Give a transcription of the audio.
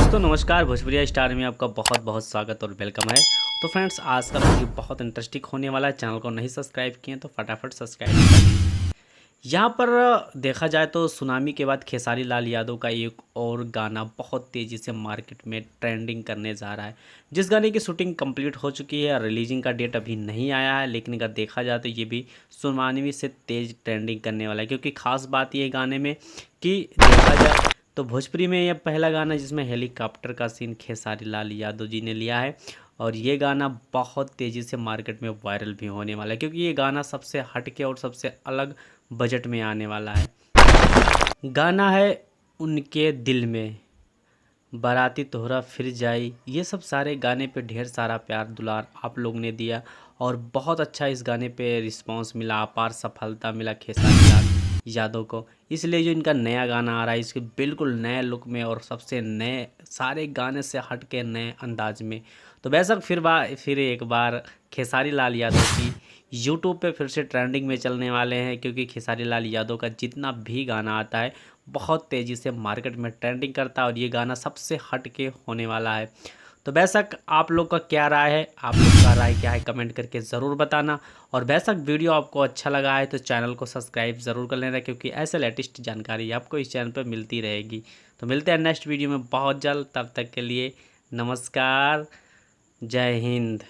दोस्तों नमस्कार। भोजपुरिया स्टार में आपका बहुत बहुत स्वागत और वेलकम है। तो फ्रेंड्स, आज का वीडियो बहुत इंटरेस्टिंग होने वाला है। चैनल को नहीं सब्सक्राइब किए तो फटाफट सब्सक्राइब कर लीजिए। यहाँ पर देखा जाए तो सुनामी के बाद खेसारी लाल यादव का एक और गाना बहुत तेज़ी से मार्केट में ट्रेंडिंग करने जा रहा है। जिस गाने की शूटिंग कंप्लीट हो चुकी है, रिलीजिंग का डेट अभी नहीं आया है, लेकिन अगर देखा जाए तो ये भी सुनामी से तेज़ ट्रेंडिंग करने वाला है। क्योंकि ख़ास बात ये गाने में कि देखा जाए तो भोजपुरी में यह पहला गाना जिसमें हेलीकॉप्टर का सीन खेसारी लाल यादव जी ने लिया है। और ये गाना बहुत तेज़ी से मार्केट में वायरल भी होने वाला है, क्योंकि ये गाना सबसे हटके और सबसे अलग बजट में आने वाला है। गाना है उनके दिल में, बाराती तोहरा फिर जाई। ये सब सारे गाने पे ढेर सारा प्यार दुलार आप लोग ने दिया और बहुत अच्छा इस गाने पे रिस्पांस मिला, अपार सफलता मिला खेसारी लाल यादव को। इसलिए जो इनका नया गाना आ रहा है, इसके बिल्कुल नए लुक में और सबसे नए सारे गाने से हट के नए अंदाज में। तो बेशक फिर एक बार खेसारी लाल यादव की यूट्यूब पे फिर से ट्रेंडिंग में चलने वाले हैं, क्योंकि खेसारी लाल यादव का जितना भी गाना आता है बहुत तेज़ी से मार्केट में ट्रेंडिंग करता है और ये गाना सबसे हट के होने वाला है। तो बेशक आप लोग का क्या राय है, आप लोग का राय क्या है, कमेंट करके ज़रूर बताना। और बेशक वीडियो आपको अच्छा लगा है तो चैनल को सब्सक्राइब ज़रूर कर लेना, क्योंकि ऐसे लेटेस्ट जानकारी आपको इस चैनल पर मिलती रहेगी। तो मिलते हैं नेक्स्ट वीडियो में बहुत जल्द। तब तक के लिए नमस्कार, जय हिंद।